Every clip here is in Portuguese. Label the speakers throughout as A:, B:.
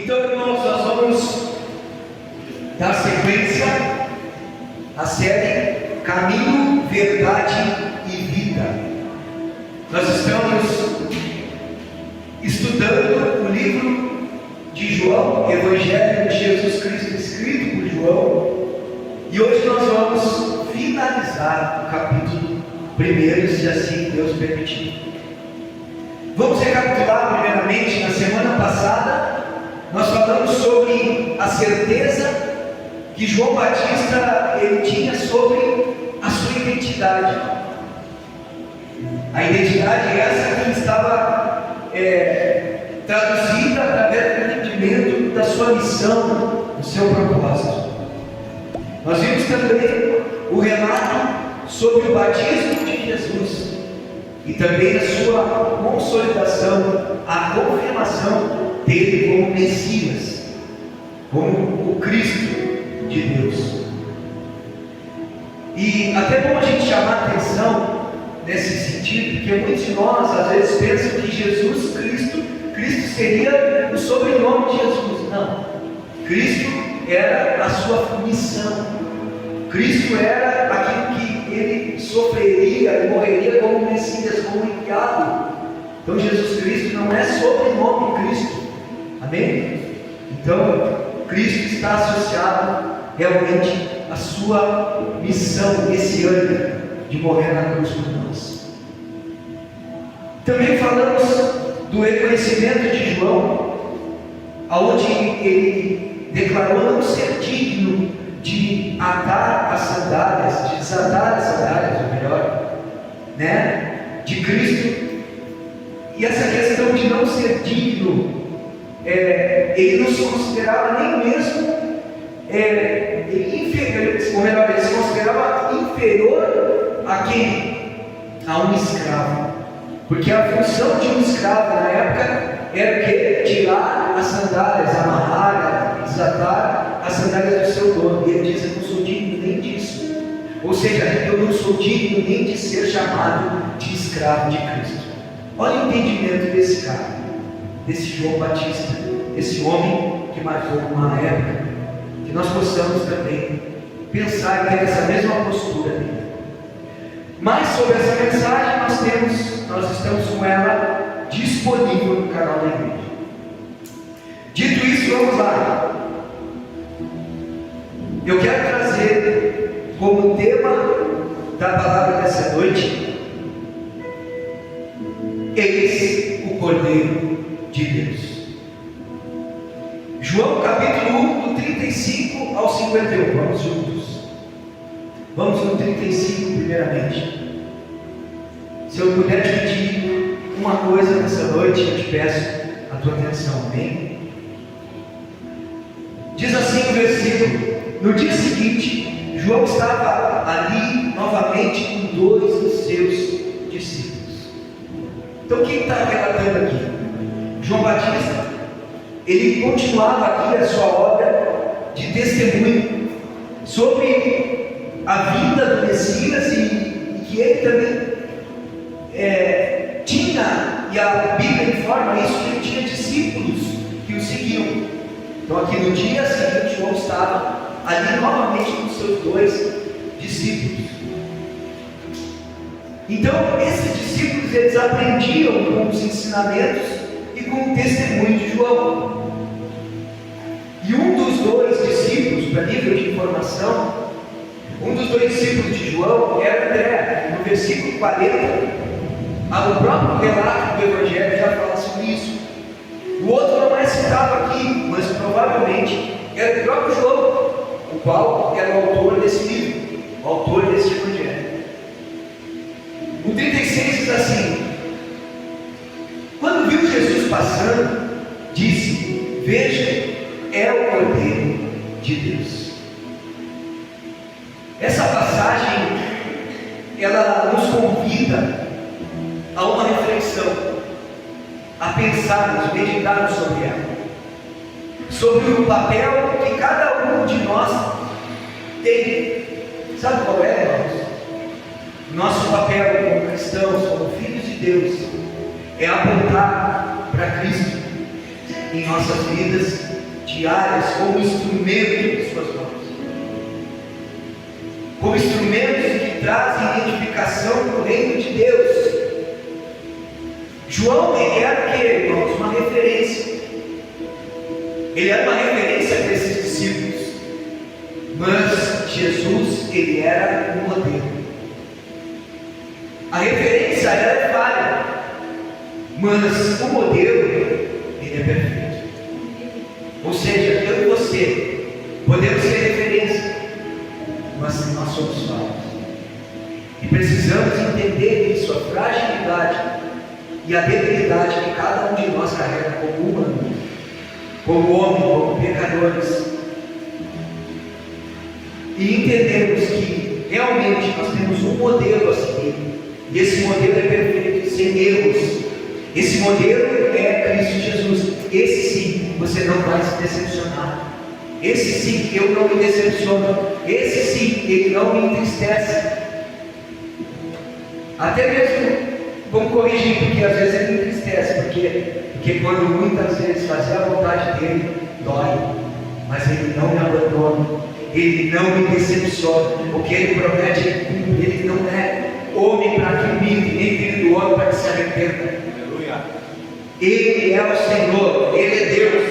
A: Então, irmãos, nós vamos dar sequência à série Caminho, Verdade e Vida. Nós estamos estudando o livro de João, Evangelho de Jesus Cristo, escrito por João, e hoje nós vamos finalizar o capítulo 1, se assim Deus permitir. Vamos recapitular primeiramente. Na semana passada nós falamos sobre a certeza que João Batista ele tinha sobre a sua identidade. A identidade essa que estava traduzida através do entendimento da sua missão, do seu propósito. Nós vimos também o relato sobre o batismo de Jesus e também a sua consolidação, a confirmação dele como Messias, como o Cristo de Deus. E até bom a gente chamar a atenção nesse sentido, porque muitos de nós às vezes pensam que Jesus Cristo seria o sobrenome de Jesus. Não, Cristo era a sua missão. Cristo era aquilo que ele sofreria e morreria como Messias, como enviado. Então Jesus Cristo não é sobrenome Cristo. Amém? Então Cristo está associado realmente à sua missão messiânica de morrer na cruz por nós. Também falamos do reconhecimento de João, aonde ele declarou não ser digno de atar as sandálias, de desatar as sandálias, ou melhor, de Cristo. E essa questão de não ser digno, ele não se considerava nem mesmo inferior, ele se considerava inferior a quem? A um escravo. Porque a função de um escravo na época era o quê? Tirar as sandálias, amarrar, desatar as sandálias do seu dono. E ele diz: eu não sou digno nem disso. Ou seja, eu não sou digno nem de ser chamado de escravo de Cristo. Olha o entendimento desse cara, desse João Batista, esse homem que marcou uma época, que nós possamos também pensar e ter essa mesma postura dele. Mas sobre essa mensagem nós estamos com ela disponível no canal da igreja. Dito isso, vamos lá. Eu quero trazer como tema da palavra dessa noite: eis o Cordeiro de Deus. João capítulo 1, do 35 ao 51. Vamos juntos. Vamos no 35 primeiramente. Se eu puder te pedir uma coisa nessa noite, eu te peço a tua atenção, amém? Diz assim o versículo: no dia seguinte, João estava ali novamente com 2 dos seus discípulos. Então quem está relatando aqui? João Batista. Ele continuava aqui a sua obra de testemunho sobre a vinda do Messias e que ele também tinha, e a Bíblia informa isso, que ele tinha discípulos que o seguiam. Então aqui no dia seguinte, João estava ali novamente com seus 2 discípulos. Então esses discípulos, eles aprendiam com os ensinamentos e com o testemunho de João. E um dos 2 discípulos, para nível de informação, um dos 2 discípulos de João era André. No versículo 40, o próprio relato do Evangelho já fala sobre isso. O outro não é citado aqui, mas provavelmente era o próprio João, o qual era o autor desse livro, o autor desse Evangelho. O 36 diz assim: quando viu Jesus passando, disse: veja, é o Cordeiro de Deus. Essa passagem, ela nos convida a uma reflexão, a pensarmos, meditarmos sobre ela, sobre o papel que cada um de nós tem. Sabe qual é, irmãos? Nosso papel como cristãos, como filhos de Deus, é apontar para Cristo em nossas vidas diárias como instrumento em suas mãos, como instrumentos que trazem identificação no reino de Deus. João, ele era o que, irmãos? Uma referência. Ele era uma referência para esses discípulos. Mas Jesus, ele era um modelo. A referência era falha, mas o modelo, ele é perfeito. Ou seja, eu e você podemos ser referência, mas nós somos falhos. E precisamos entender isso, a fragilidade e a debilidade que cada um de nós carrega como humano, como homem, como pecadores. E entendemos que realmente nós temos um modelo a seguir. E esse modelo é perfeito, sem erros. Esse modelo é Cristo Jesus. Esse sim, você não vai se decepcionar. Esse sim, eu não me decepciono. Esse sim, ele não me entristece. Até mesmo, vamos corrigir, porque às vezes ele me entristece. Porque quando muitas vezes fazer a vontade dele, dói. Mas ele não me abandona. Ele não me decepciona. O que ele promete, ele cumpre. Ele não é homem para que minta, nem filho do homem para que se arrependa. Aleluia. Ele é o Senhor, Ele é Deus.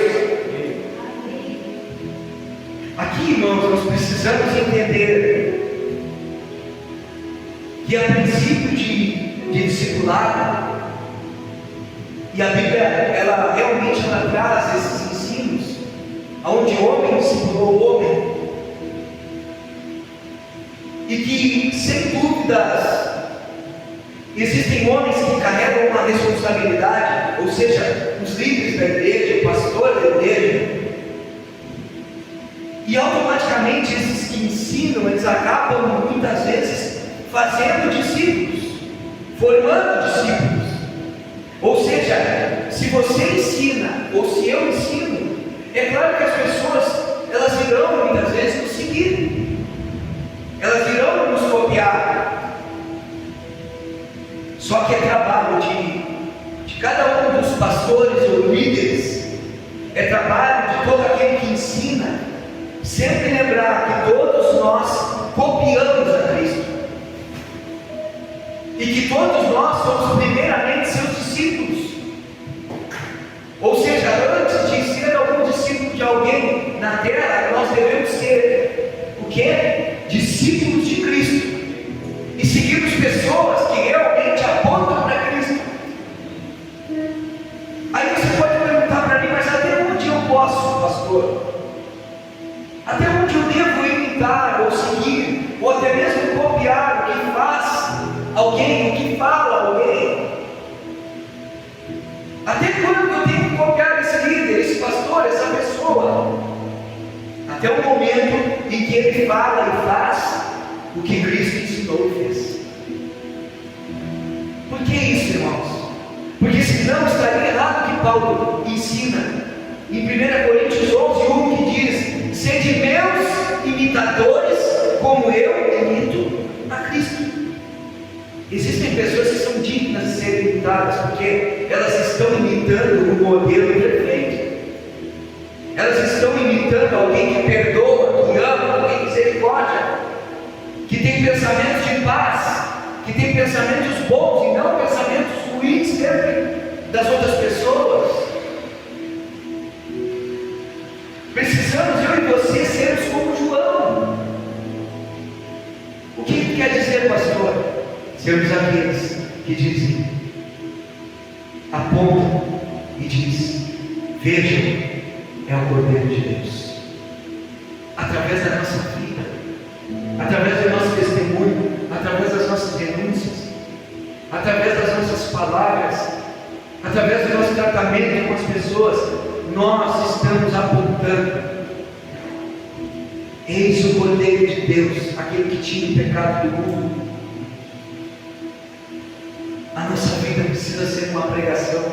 A: Aqui, irmãos, nós precisamos entender que a princípio de discipulado, e a Bíblia, ela realmente traz esses ensinos, onde o homem discipulou o homem, e que, sem dúvidas, existem homens que carregam uma responsabilidade, ou seja, os líderes da igreja, o pastor da igreja, e automaticamente esses que ensinam, eles acabam muitas vezes fazendo discípulos, formando discípulos. Ou seja, se você ensina, ou se eu ensino, é claro que as pessoas, elas irão muitas vezes nos seguir. Elas irão nos copiar. Só que é trabalho de cada um dos pastores ou líderes, é trabalho de todo aquele que ensina, sempre lembrar que todos nós copiamos a Cristo, e que todos nós somos primeiramente seus discípulos. Ou seja, antes de ser algum discípulo de alguém na terra, nós devemos ser o quê? Discípulos de Cristo, e seguirmos pessoas que realmente apontam para Cristo. Aí você pode perguntar para mim, mas até onde eu posso, pastor? Até onde eu devo imitar, ou seguir, ou até mesmo copiar o que faz alguém, o que fala alguém? Até quando eu tenho que copiar esse líder, esse pastor, essa pessoa? Até o momento em que ele fala e faz o que Cristo ensinou e fez. Por que isso, irmãos? Porque senão estaria errado o que Paulo ensina em 1 Coríntios 11:1, que diz: sede meus imitadores, como eu imito a Cristo. Existem pessoas que são dignas de serem imitadas, porque elas estão imitando o modelo perfeito. Elas estão imitando alguém que perdoa, que ama, que tem misericórdia, que tem pensamentos de paz, que tem pensamentos bons e não pensamentos ruins sempre das outras pessoas. Precisamos, eu e você, sermos como João. O que quer dizer, pastor? Sermos aqueles que dizem, apontam e diz: vejam, é o Cordeiro de Deus. Através da nossa vida, através do nosso testemunho, através das nossas denúncias, através das nossas palavras, através do nosso tratamento com as pessoas, nós estamos apontando: eis o Cordeiro de Deus, aquele que tira o pecado do mundo. A nossa vida precisa ser uma pregação.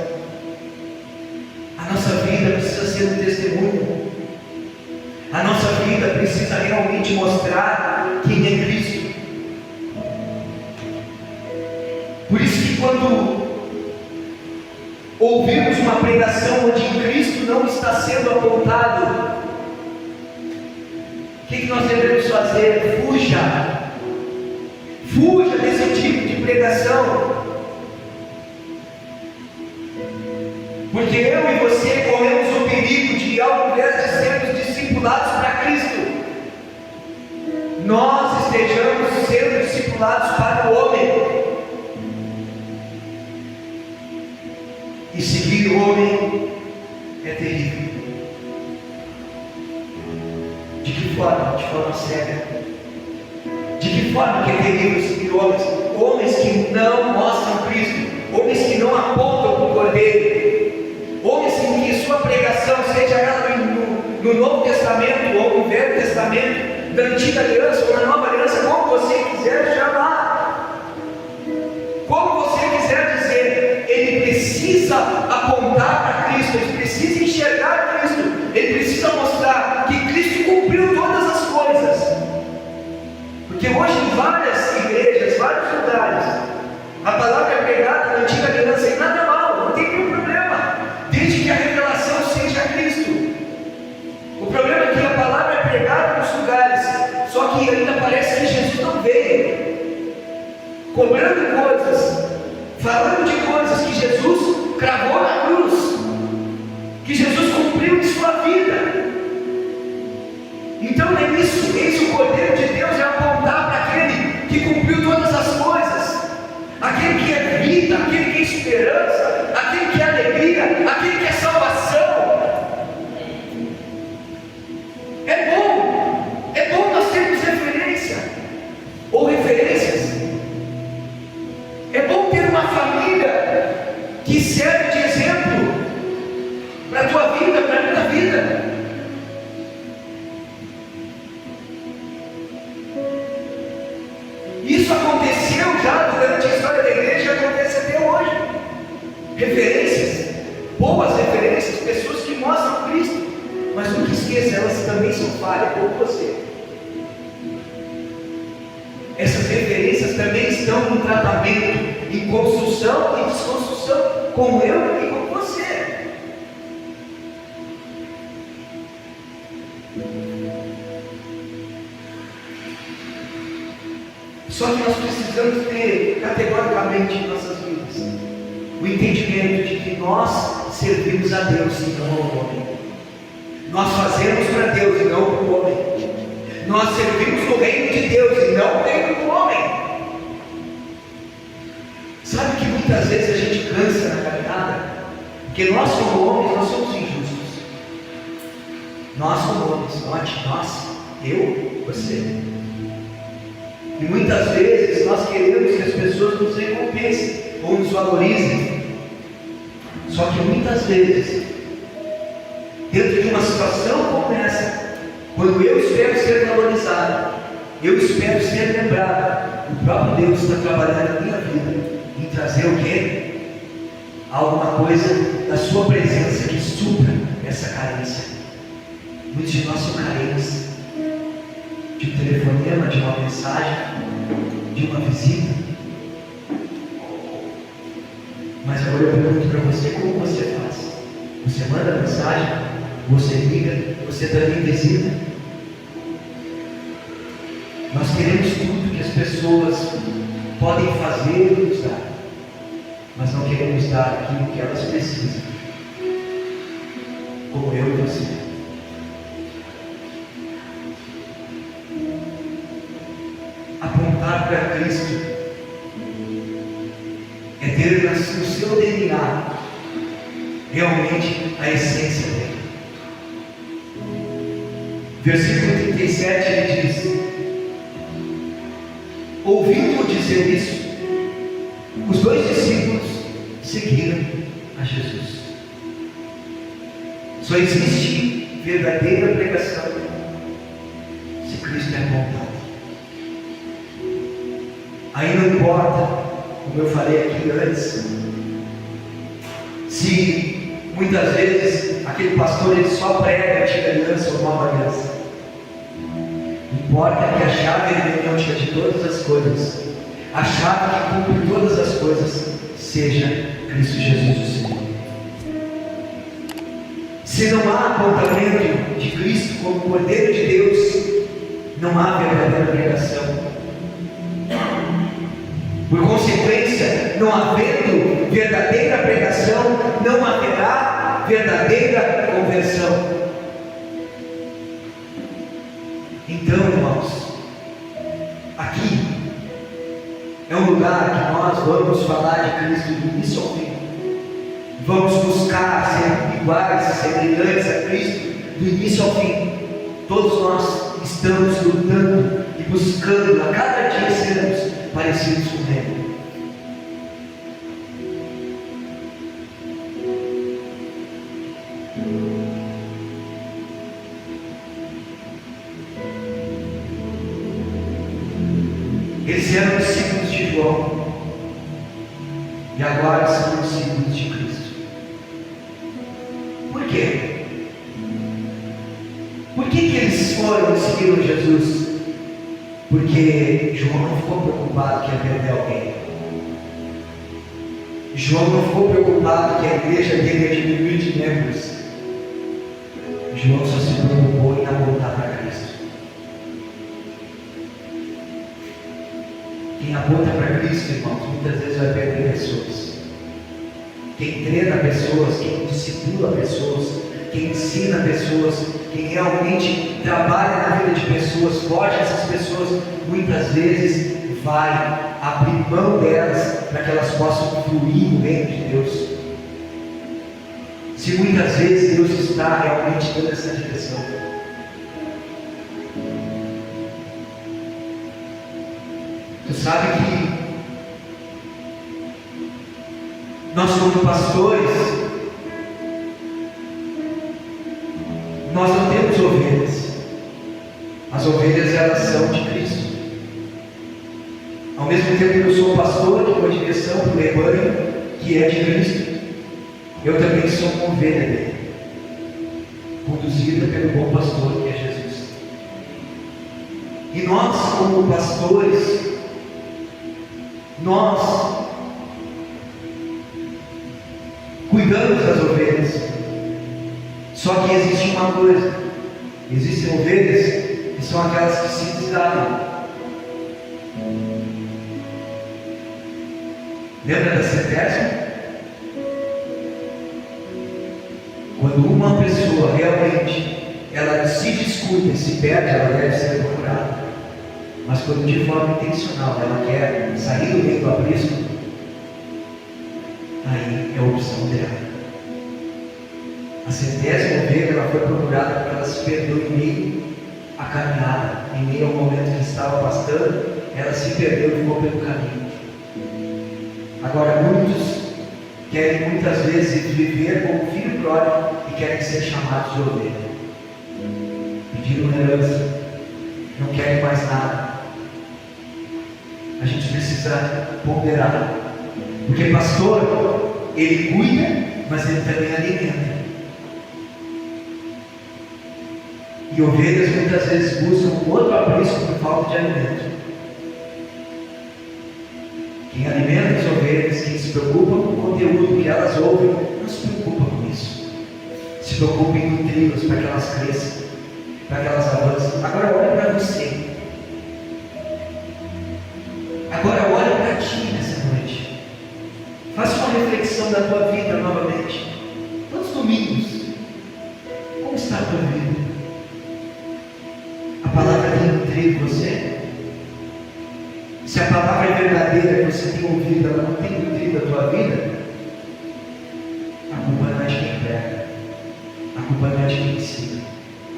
A: A nossa vida precisa ser um testemunho. A nossa vida precisa realmente mostrar quem é Cristo. Por isso que quando ouvimos uma pregação onde Cristo não está sendo apontado, o que nós devemos fazer? Fuja desse tipo de pregação, porque eu e você corremos o perigo de, ao invés de sermos discipulados para Cristo, nós estejamos sendo discipulados para o homem. E seguir o homem é terrível. De que forma? De forma séria. De que forma que é terrível seguir homens? Homens que não mostram Cristo, homens que não apontam para o Cordeiro, homens em que sua pregação, seja ela no Novo Testamento ou no Velho Testamento, da Antiga Aliança ou na Nova Aliança, como você quiser chamar, como você quiser dizer, ele precisa apontar para Cristo, ele precisa enxergar Cristo, ele precisa mostrar que Cristo cumpriu todas as coisas. Porque hoje em várias igrejas, vários lugares, a palavra é pregada na Antiga Aliança e nada mal, não tem nenhum problema, desde que a revelação seja Cristo. O problema é que a palavra é pregada nos lugares, só que ainda parece que Jesus não veio, cobrando coisas, falando de coisas que Jesus cravou na cruz, que Jesus cumpriu em sua vida. Então é isso, eis o Cordeiro de Deus, é apontar para aquele que cumpriu todas as coisas, aquele que é vida, aquele que é esperança, aquele que é alegria, aquele que é salvação. É bom nós termos referência, ou referências. É bom ter uma família que serve de exemplo para a tua vida, para a minha vida. Isso aconteceu já durante a história da igreja e acontece até hoje. Referências, boas referências, pessoas que mostram Cristo, mas nunca esqueça, elas também são falhas, como você. Essas referências também estão no tratamento, em construção e desconstrução, como eu e como você. Só que nós precisamos ter categoricamente em nossas vidas o entendimento de que nós servimos a Deus e não ao homem. Nós fazemos para Deus e não para o homem. Nós servimos no reino de Deus e não no reino do homem. Sabe que muitas vezes a gente cansa na caminhada, porque nós como homens, nós somos injustos. Nós como homens, nós, eu, você. E muitas vezes nós queremos que as pessoas nos recompensem ou nos valorizem. Só que muitas vezes, dentro de uma situação como essa, quando eu espero ser valorizado, eu espero ser lembrado, o próprio Deus está trabalhando na minha vida em trazer o quê? Alguma coisa da sua presença que supra essa carência. Muitos de nós são carentes de um telefonema, de uma mensagem, de uma visita. Mas agora eu pergunto para você, como você faz? Você manda mensagem? Você liga? Você também visita? Nós queremos tudo que as pessoas podem fazer e nos dar, mas não queremos dar aquilo que elas precisam, como eu e você. Apontar para Cristo é ter no seu DNA realmente a essência dele. Versículo 37 ele diz: ouvindo dizer isso, os dois discípulos seguiram a Jesus. Só existe verdadeira pregação se Cristo é apontado. Aí não importa, como eu falei aqui antes, se muitas vezes aquele pastor ele só prega a antiga aliança ou nova aliança. Importa que a chave hermenêutica de todas as coisas, a chave que cumpre todas as coisas, seja Cristo Jesus o Senhor. Se não há apontamento de Cristo como Cordeiro de Deus, não há verdadeira pregação. Por consequência, não havendo verdadeira pregação, não haverá verdadeira conversão. Então, irmãos, aqui é um lugar que nós vamos falar de Cristo do início ao fim. Vamos buscar ser iguais, semelhantes a Cristo do início ao fim. Todos nós estamos lutando e buscando a cada dia sermos parecidos com Ele. Eles eram discípulos de João e agora são discípulos de Cristo. Por quê? Por que eles foram e seguiram Jesus? Porque João não ficou preocupado que ia perder alguém. João não ficou preocupado que a igreja dele ia diminuir de membros. João só se preocupou em apontar para Cristo. Quem aponta para Cristo, irmãos, muitas vezes vai perder pessoas. Quem treina pessoas, quem discipula pessoas, quem ensina pessoas, quem realmente trabalha na vida de pessoas, forja essas pessoas, muitas vezes vai abrir mão delas para que elas possam fluir no reino de Deus. Se muitas vezes Deus está realmente dando essa direção. Tu sabe que nós, como pastores, nós não temos ovelhas. As ovelhas, elas são de Cristo. Ao mesmo tempo que eu sou pastor, que dou direção para o rebanho que é de Cristo, eu também sou uma ovelha dele, conduzida pelo bom pastor que é Jesus. E nós, como pastores, nós cuidamos das ovelhas. Só que existe uma coisa: existem ovelhas que são aquelas que se desdabram. Lembra da centésima? Quando uma pessoa realmente ela se descuida e se perde, ela deve ser procurada. Mas quando de forma intencional ela quer sair do meio do aprisco, aí é a opção dela. A centésima ovelha, ela foi procurada porque ela se perdeu em meio à caminhada, em meio ao momento que estava pastando, ela se perdeu e ficou pelo caminho. Agora muitos querem muitas vezes viver como filho pródigo e querem ser chamados de ovelha. Pediram herança, não querem mais nada. A gente precisa ponderar, porque pastor, ele cuida, mas ele também alimenta. E ovelhas muitas vezes buscam outro aprisco por falta de alimento. Quem alimenta as ovelhas, quem se preocupa com o conteúdo que elas ouvem, não se preocupa com isso. Se preocupa em nutri-las para que elas cresçam, para que elas avancem. Agora olha para você. Agora olha para ti nessa noite. Faça uma reflexão da tua vida novamente. Quantos domingos? Como está a tua vida? A palavra tem nutrido você? Se a palavra é verdadeira que você tem ouvido, ela não tem nutrido a tua vida, a culpa não é de quem prega, a culpa não é de quem ensina,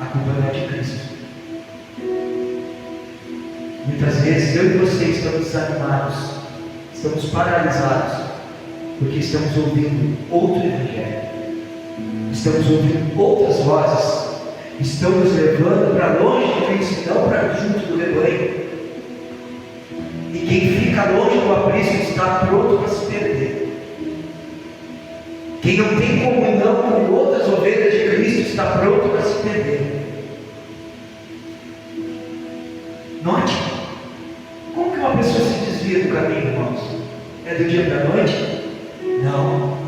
A: a culpa não é de Cristo. Muitas vezes eu e você estamos desanimados, estamos paralisados, porque estamos ouvindo outro evangelho, estamos ouvindo outras vozes, estão nos levando para longe de Cristo, não para junto do rebanho. E quem fica longe do aprisco está pronto para se perder. Quem não tem comunhão com outras ovelhas de Cristo está pronto para se perder. Note, como que uma pessoa se desvia do caminho, irmãos? É do dia para a noite? Não.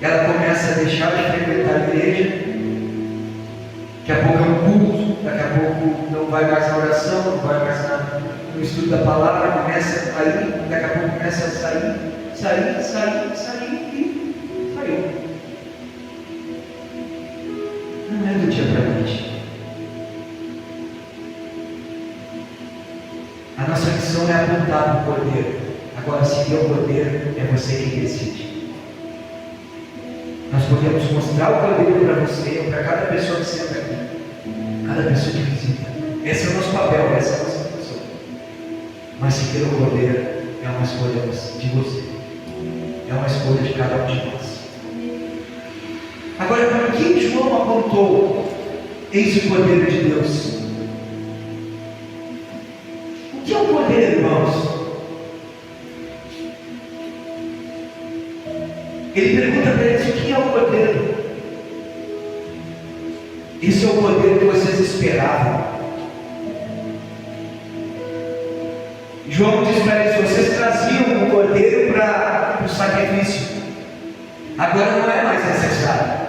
A: ela começa a deixar de frequentar a igreja, daqui a pouco é um culto, daqui a pouco não vai mais na oração, não vai mais no estudo da palavra, começa a ir, daqui a pouco começa a sair e saiu. Não é do dia para a noite. A nossa missão é apontar para o Cordeiro. Agora, seguir o Cordeiro é você quem decide. Nós podemos mostrar o Cordeiro para você ou para cada pessoa que senta aqui, cada pessoa que visita. Esse é o nosso papel, essa é a nossa função. Mas seguir o Cordeiro é uma escolha de você, é uma escolha de cada um de nós. Agora, por que João apontou? Eis o Cordeiro de Deus. O que é o Cordeiro, irmãos? Ele pergunta para eles: o que é o Cordeiro? Esse é o Cordeiro que vocês esperavam. João diz para eles: vocês traziam o Cordeiro para o sacrifício, agora não é mais necessário.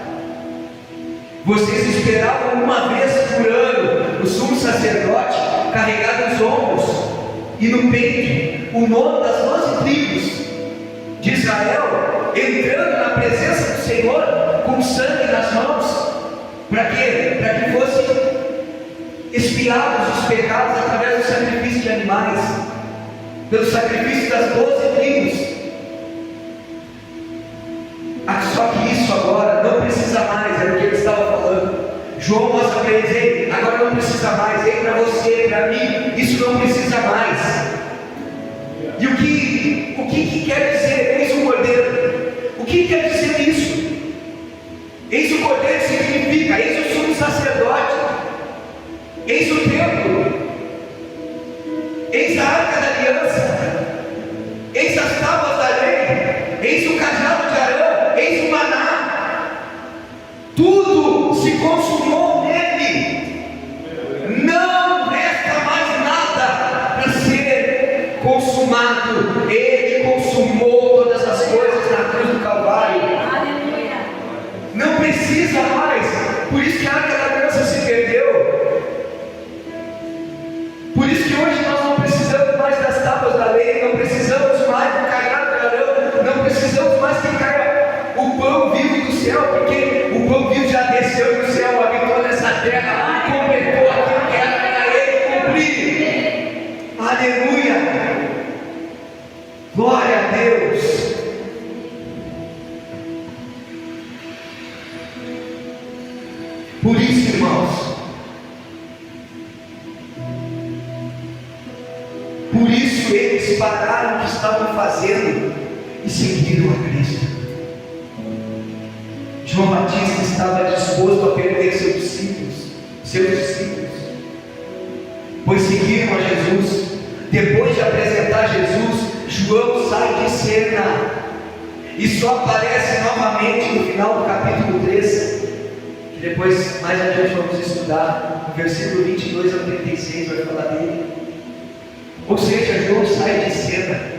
A: Vocês esperavam uma vez por ano o sumo sacerdote carregar nos ombros e no peito o nome das 12 tribos de Israel, entrando na presença do Senhor com sangue nas mãos. Para quê? Para que fossem expiados os pecados através do sacrifício de animais, pelo sacrifício das 12 tribos. Só que isso agora não precisa mais, era o que ele estava falando. João mostra para eles: ei, agora não precisa mais, ei, para você, para mim, isso não precisa mais. E o que quer dizer eis o Cordeiro? O que quer dizer isso? Eis o Cordeiro significa: eis o sumo sacerdote, eis o templo, eis a arca da aliança, eis as tábuas da lei, eis o cajado de Arão, eis o maná. Tudo se consumou nele. Não resta mais nada para ser consumado. Ele consumou todas as coisas na cruz do Calvário. Não precisa mais. Por isso que a arca da aliança se perdeu. Por isso que hoje nós não precisamos mais das tábuas da lei, não precisamos mais do cajado de Arão, não precisamos mais que caia o pão vivo do céu, porque o pão vivo já desceu do céu, habitou nessa terra, completou aquilo que era para ele cumprir. Aleluia! Glória a Deus! Por isso, irmãos, por isso eles pararam o que estavam fazendo e seguiram a Cristo. João Batista estava disposto a perder seus discípulos, pois seguiram a Jesus. Depois de apresentar Jesus, João sai de cena e só aparece novamente no final do capítulo 3, que depois mais adiante vamos estudar, no versículo 22 ao 36 vai falar dele. Ou seja, João sai de cena.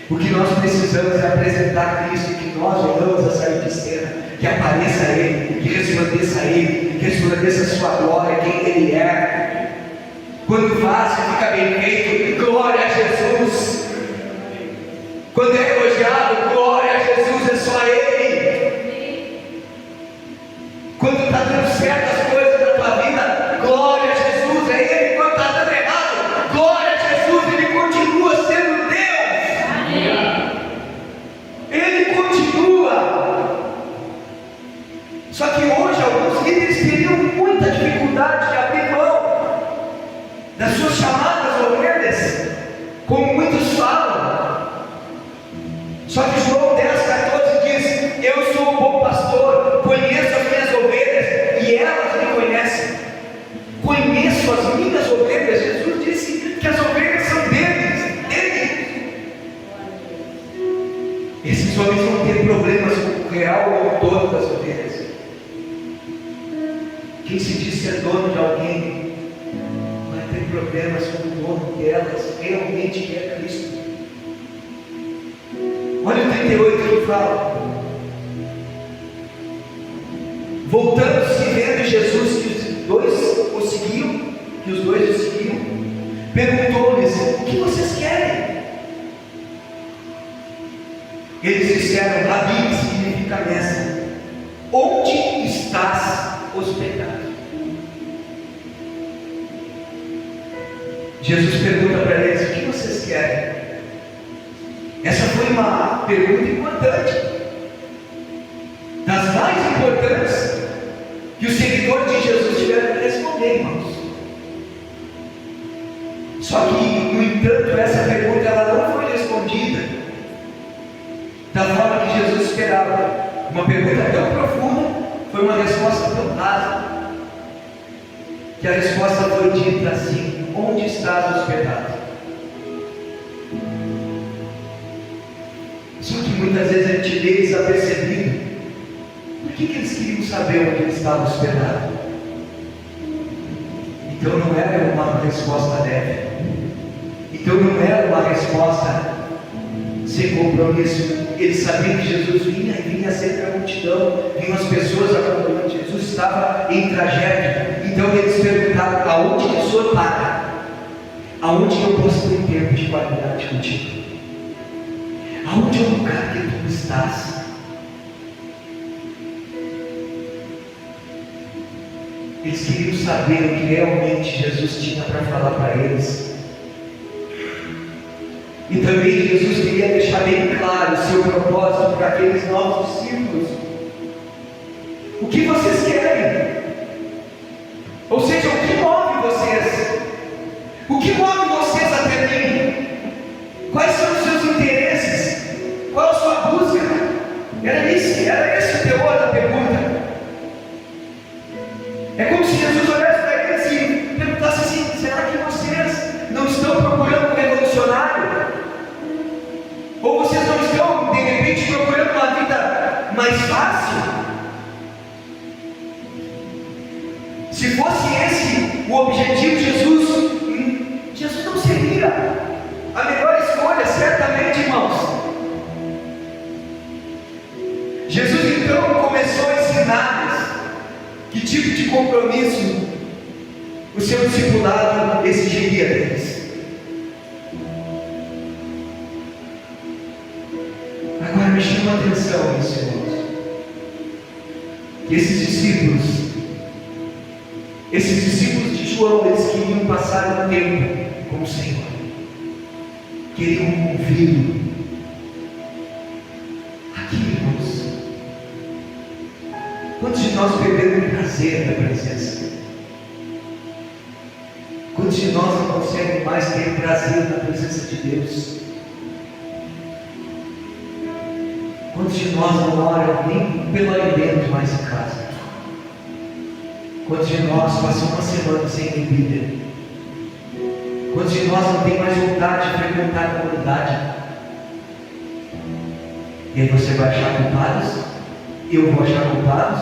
A: O que nós precisamos é apresentar Cristo, que nós venhamos a sair de cena, que apareça Ele, que resplandeça Ele, que resplandeça a sua glória, quem Ele é. Quando faz, fica bem feito, glória a Jesus. Quando é elogiado, glória a Jesus, é só Ele. Quando está dando certo as coisas na tua vida, glória a Jesus, é Ele. Quando está dando errado, glória a Jesus, Ele continua sendo Deus. Ele continua. Só que hoje alguns líderes teriam muita dificuldade de abrir mão das suas chamadas ovelhas, como muitos falam. Só que João 10,14 diz: eu sou o bom pastor, conheço as minhas ovelhas e elas me conhecem. Conheço as minhas ovelhas. Jesus disse que as ovelhas são dele. Esses homens vão ter problemas com o real ou dono das ovelhas. Quem se diz ser dono de alguém vai ter problemas com o dono delas, realmente que é Cristo. Olha o 38 que fala: voltando-se e vendo Jesus que os dois o seguiam, perguntou-lhes: o que vocês querem? Eles disseram: Rabi, que significa mestre, onde estás hospedado? Jesus pergunta para eles: o que vocês querem? Essa foi uma pergunta importante, das mais importantes que os seguidores de Jesus tiveram que responder, irmãos. Só que, no entanto, essa pergunta ela não foi respondida da forma que Jesus esperava. Uma pergunta tão profunda, foi uma resposta tão rasa, que a resposta foi dita assim: onde estás hospedado? Só que muitas vezes a gente vê desapercebido. Por que eles queriam saber onde ele estava hospedado? Então não era uma resposta leve. Então não era uma resposta sem compromisso. Eles sabiam que Jesus vinha e vinha sempre a multidão, vinham as pessoas acompanhando. Jesus estava em trajeto. Então eles perguntaram: aonde que o Senhor para? Aonde eu posso ter um tempo de qualidade contigo? Aonde é o lugar que tu estás? Eles queriam saber o que realmente Jesus tinha para falar para eles. E também Jesus queria deixar bem claro o seu propósito para aqueles novos discípulos. O que vocês querem? Ou seja, o que move vocês? O que move vocês até mim? Quais são os seus interesses? Qual a sua busca? Era esse o teor da pergunta. É como se Jesus olhasse para eles e perguntasse assim: será que vocês não estão procurando um revolucionário? Ou vocês não estão, de repente, procurando uma vida mais fácil? Se fosse esse o objetivo de Jesus, Jesus não seria a melhor escolha, certamente, irmãos. Jesus então começou a ensinar-lhes que tipo de compromisso o seu discipulado exigiria deles. Agora me chama a atenção isso, irmãos, que esses discípulos de João, eles queriam passar um tempo com o Senhor, queriam ouvi-lo. Aqui, irmãos, quantos de nós perdemos o prazer da presença? Quantos de nós não conseguem mais ter prazer na presença de Deus? Quantos de nós não oram nem pelo alimento mais em casa? Quantos de nós passam uma semana sem bebida? Quantos de nós não tem mais vontade de frequentar a comunidade? E aí você vai achar culpados? Eu vou achar culpados?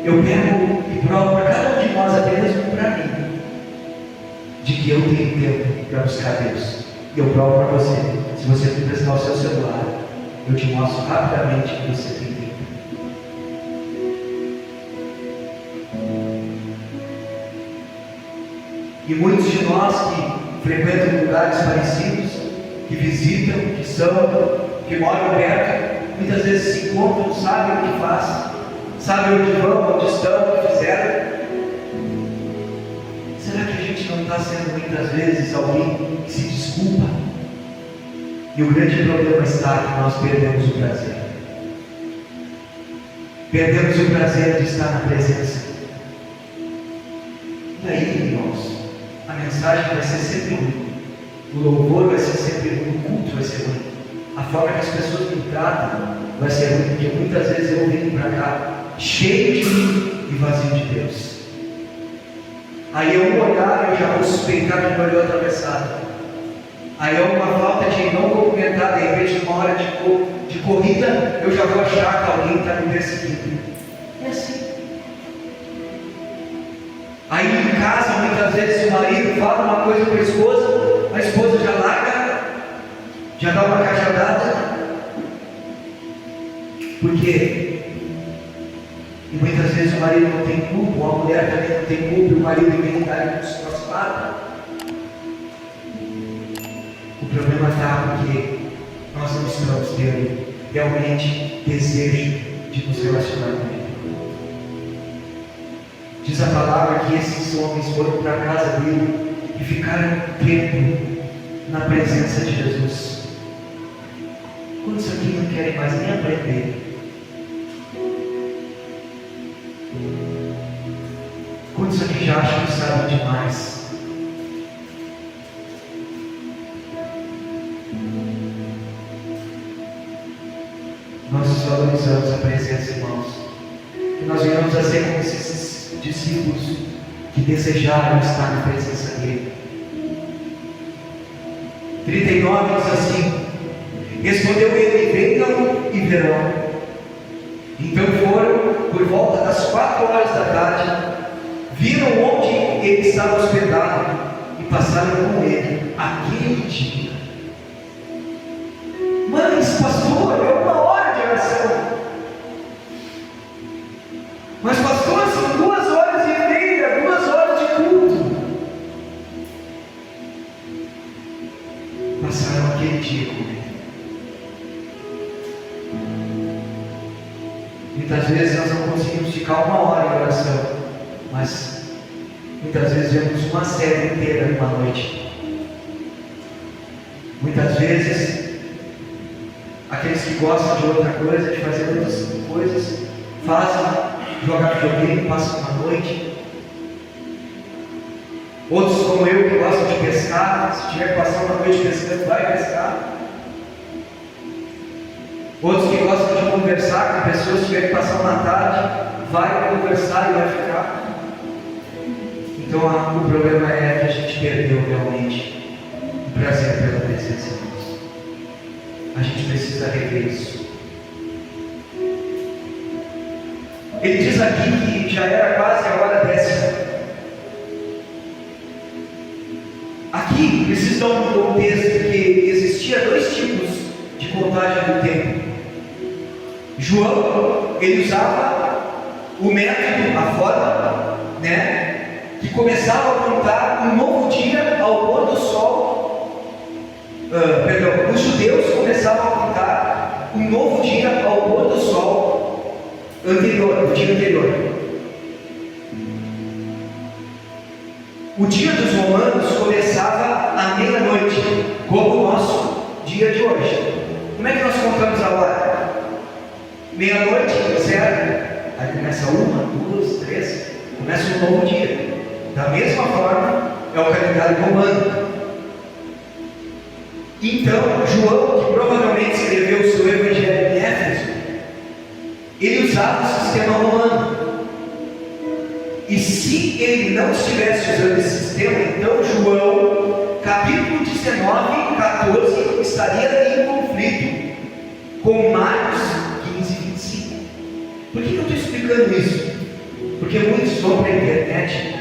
A: Eu pego e provo para cada um de nós, apenas um para mim, de que eu tenho tempo para buscar Deus. E eu provo para você. Se você me prestar o seu celular, eu te mostro rapidamente que você tem tempo. E muitos de nós que frequentam lugares parecidos, que visitam, que moram perto, muitas vezes se encontram, sabem o que fazem, sabem onde vão, onde estão, o que fizeram. Será que a gente não está sendo muitas vezes alguém que se desculpa? E o grande problema está que nós perdemos o prazer. Perdemos o prazer de estar na presença. E aí, irmãos, a mensagem vai ser sempre ruim. O louvor vai ser sempre ruim. O culto vai ser ruim. A forma que as pessoas me tratam vai ser ruim. Porque muitas vezes eu venho para cá cheio de mim e vazio de Deus. Aí eu vou olhar e eu já vou suspeitar que me olhou atravessado. Aí é uma falta de não cumprimentar, de repente, numa hora de corrida, eu já vou achar que alguém está me perseguindo. É assim. Aí em casa, muitas vezes, o marido fala uma coisa para a esposa já larga, já dá uma cajadada. Por quê? E muitas vezes o marido não tem culpa, ou a mulher também não tem culpa, e o marido vem dar com os nossos lados. O problema está porque nós não estamos tendo realmente desejo de nos relacionar com Ele. Diz a palavra que esses homens foram para a casa dele e ficaram um tempo na presença de Jesus. Quantos aqui não querem mais nem aprender? Quantos aqui já acham que sabem demais? Nós desvalorizamos a presença, irmãos. E nós venhamos a ser como esses discípulos que desejaram estar na presença dele. 39 diz assim: respondeu ele: venham e verão. Então foram por volta das 4 horas da tarde, viram onde ele estava hospedado e passaram com ele aquele dia. Mas, pastor, é 1 hora de oração. Mas, pastor, são 2 horas e meia, 2 horas de culto. Passaram aquele dia com ele. Muitas vezes nós não conseguimos ficar 1 hora em oração, mas muitas vezes vemos uma série inteira numa noite. Muitas vezes aqueles que gostam de outra coisa, de fazer outras coisas, fazem, jogam videogame, passam uma noite. Outros como eu que gostam de pescar, se tiver que passar uma noite pescando, vai pescar. Outros que gostam de conversar com pessoas, se tiver que passar uma tarde, vai conversar e vai ficar. Então o problema é que a gente perdeu realmente o prazer pela presença de Deus. A gente precisa rever isso. Ele diz aqui que já era quase a hora 10ª. Aqui precisa dar um contexto que existia 2 tipos de contagem do tempo. João, ele usava o método, a forma, que começava a contar um novo dia ao pôr do sol. Os judeus começavam a contar um novo dia ao pôr do sol anterior, o dia anterior. O dia dos romanos começava à meia-noite, como o nosso dia de hoje. Como é que nós contamos a hora? Meia-noite, 0, aí começa 1, 2, 3, começa um novo dia. Da mesma forma, é o calendário romano. Então, João, que provavelmente escreveu o seu evangelho em Éfeso, ele usava o sistema romano. E se ele não estivesse usando esse sistema, então João, capítulo 19, 14, estaria em conflito com Marcos 15, 25. Por que eu estou explicando isso? Porque muitos vão para a internet,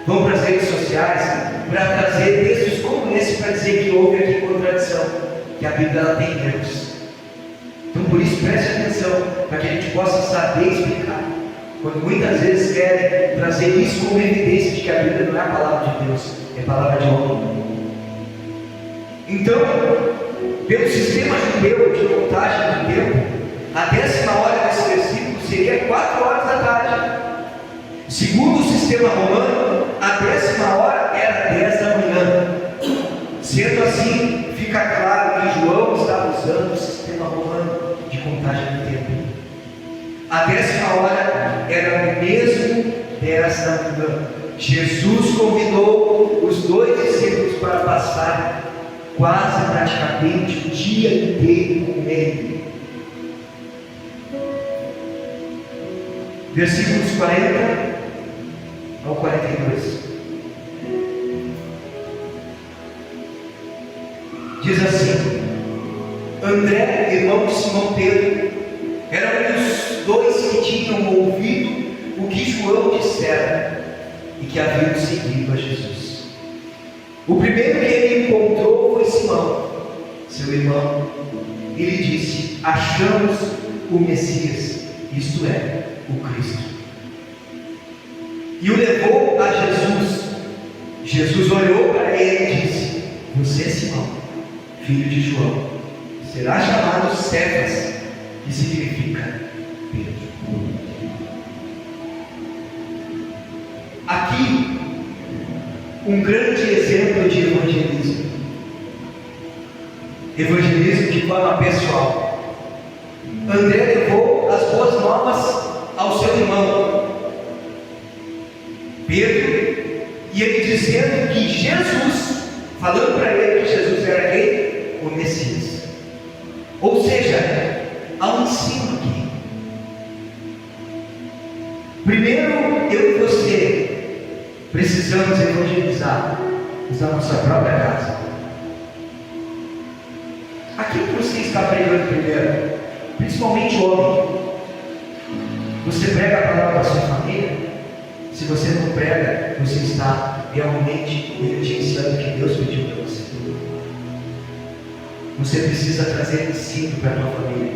A: vão para as redes sociais, para trazer textos como esse, para dizer que houve aqui contradição, que a Bíblia ela tem erros. Então por isso preste atenção, para que a gente possa saber explicar. Quando muitas vezes querem trazer isso como evidência de que a Bíblia não é a palavra de Deus, é a palavra de homem. Então, pelo sistema judeu de contagem do tempo, a 10ª hora desse versículo seria 4 horas da tarde. Segundo o sistema romano, a 10ª hora era 10 da manhã. Sendo assim, fica claro que João estava usando o sistema romano de contagem do tempo. A 10ª hora era o mesmo 10 da manhã. Jesus convidou os 2 discípulos para passar quase praticamente o dia inteiro com ele. Versículos 40 ao 42. Diz assim: André, irmão de Simão Pedro, era um dos 2 que tinham ouvido o que João dissera e que haviam seguido a Jesus. O primeiro que ele encontrou foi Simão, seu irmão. Ele disse: achamos o Messias, isto é, o Cristo. E o levou a Jesus. Jesus olhou para ele e disse: você, Simão, filho de João, será chamado Cefas, que significa Pedro. Aqui, um grande exemplo de evangelismo. Evangelismo de forma pessoal. André levou as boas novas ao seu irmão Pedro, e ele dizendo que Jesus, falando para ele que Jesus era quem? O Messias. Ou seja, há um ensino aqui. Primeiro, eu e você precisamos evangelizar na nossa própria casa. A quem você está pregando primeiro? Principalmente o homem. Você prega a palavra para a sua família? Se você não prega, você está realmente negligenciando o que Deus pediu para você. Você precisa trazer ensino para a tua família.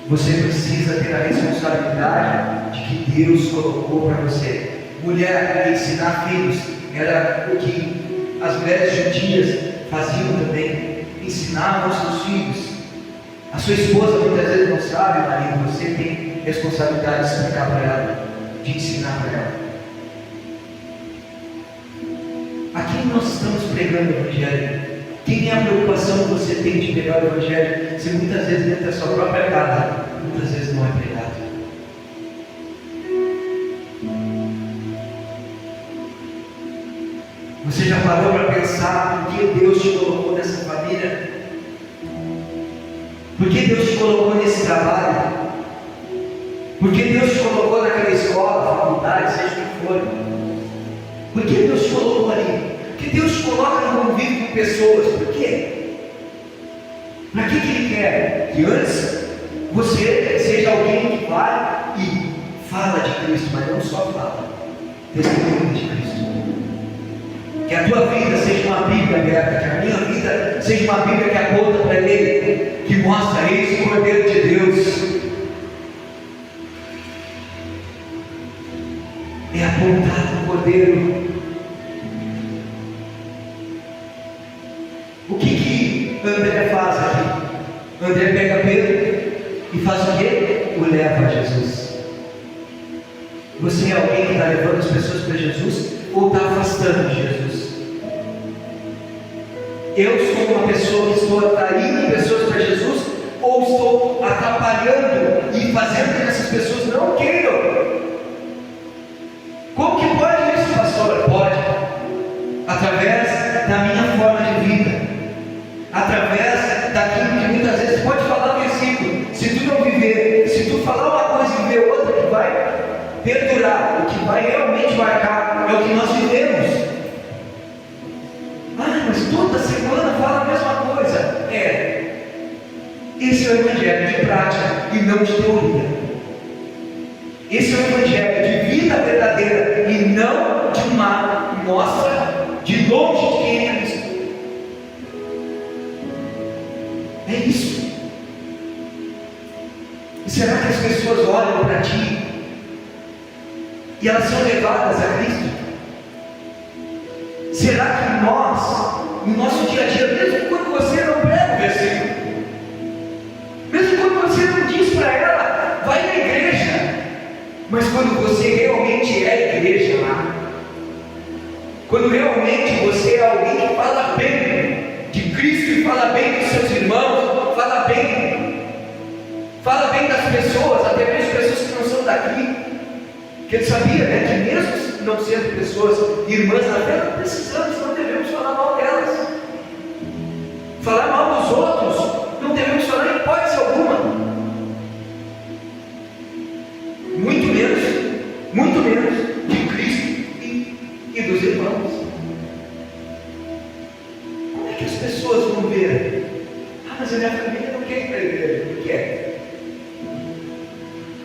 A: Você precisa ter a responsabilidade de que Deus colocou para você. Mulher, ensinar filhos era o que as mulheres judias faziam também. Ensinavam os seus filhos. A sua esposa muitas vezes não sabe, marido, você tem responsabilidade de explicar para ela, de ensinar para ela. A quem nós estamos pregando o Evangelho? Quem é a preocupação que você tem de pregar o Evangelho, se muitas vezes dentro da sua própria casa, muitas vezes não é pregado? Você já parou para pensar por que Deus te colocou nessa família? Por que Deus te colocou nesse trabalho? Por que Deus te colocou naquela escola, faculdade, seja o que for? Por que Deus te colocou ali? Por que Deus te coloca no convívio com pessoas? Por quê? Para que Ele quer? Que antes você seja alguém que vai e fala de Cristo, mas não só fala, testemunha de Cristo. Que a tua vida seja uma Bíblia aberta, que a minha vida seja uma Bíblia que aponta para Ele, que mostra esse Cordeiro de Deus. É apontado no Cordeiro. O que André faz aqui? André pega Pedro e faz o quê? O leva a Jesus. Você é alguém que está levando as pessoas para Jesus ou está afastando de Jesus? Eu sou uma pessoa que estou atraindo pessoas para Jesus ou estou atrapalhando e fazendo com que essas pessoas não queiram? Como que pode isso, pastor? Pode. Através da minha forma de vida. Através daquilo que muitas vezes pode falar no versículo. Se tu não viver, se tu falar uma coisa e viver outra, que vai perdurar, o que vai realmente marcar é o que nós vivemos. Ah, mas toda semana fala a mesma coisa. Esse é o Evangelho de prática e não de teoria. Esse é o Evangelho de vida verdadeira e não de uma mostra de longe de quem é Cristo. É isso. E será que as pessoas olham para ti e elas são levadas a Cristo? Será que nós, no nosso dia a dia, mesmo quando você não prega o versículo, mesmo quando você não diz para ela, vai na igreja, mas quando você realmente é igreja lá, quando realmente você é alguém que fala bem de Cristo e fala bem dos seus irmãos, fala bem das pessoas, até mesmo pessoas que não são daqui, que ele sabia, né, que mesmo não sendo pessoas irmãs na fé, não precisamos, não devemos falar mal delas. Falar mal dos outros, não devemos falar em hipótese alguma. Muito menos de Cristo e dos irmãos. Como é que as pessoas vão ver? Ah, mas a minha família não quer ir para a igreja. Não quer.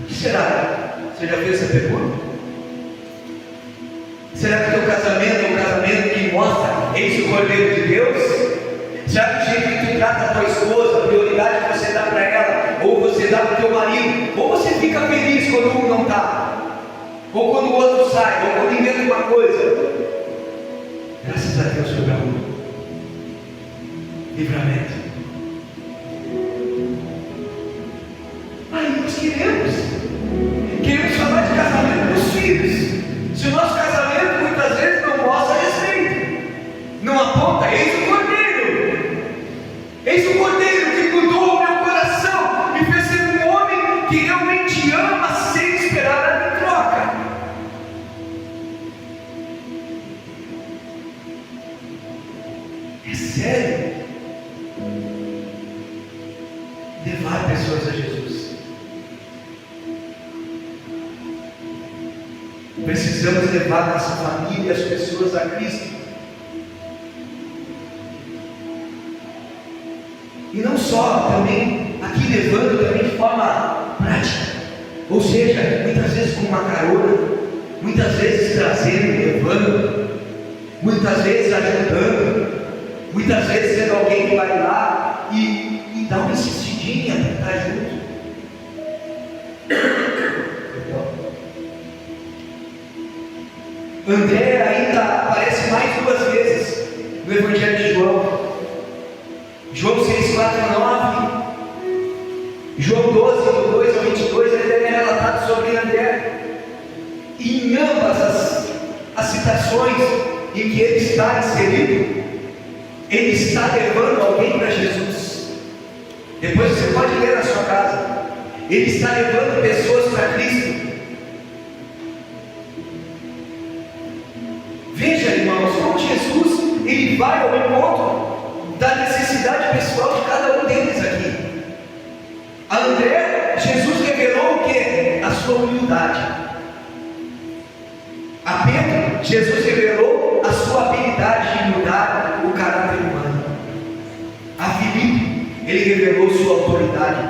A: O que será? Você já fez essa pergunta? Será que o teu casamento é um casamento que mostra esse Cordeiro de Deus? Será que o jeito que tu trata a tua esposa, a prioridade que você dá para ela, ou você dá para o teu marido, ou você fica feliz quando um não está, ou quando o outro sai, ou quando inventa uma coisa. Graças a Deus foi para um livramento. Aí nós queremos falar de casamento dos filhos. Se o nosso casamento muitas vezes não mostra respeito, não aponta, eis o Cordeiro que mudou o meu coração, me fez ser um homem que realmente ama sem esperar nada em troca. É sério. Levar pessoas a Jesus. Precisamos levar nossa família e as pessoas a Cristo. E não só, também aqui levando também de forma prática. Ou seja, muitas vezes com uma carona, muitas vezes trazendo, levando, muitas vezes ajudando, muitas vezes sendo alguém que vai lá e dá uma insistidinha para estar junto. André ainda aparece mais 2 vezes no Evangelho de João. João 6:4-9, João 12, do 2 ao 22, ele é relatado sobre André. E em ambas as citações em que ele está inserido, ele está levando alguém para Jesus. Depois você pode ler na sua casa. Ele está levando pessoas para Cristo. Veja, irmãos, como Jesus ele vai ao encontro da necessidade pessoal de cada um deles aqui. A André, Jesus revelou o que? A sua humildade. A Pedro, Jesus revelou a sua habilidade de mudar o caráter humano. A Filipe, ele revelou sua autoridade.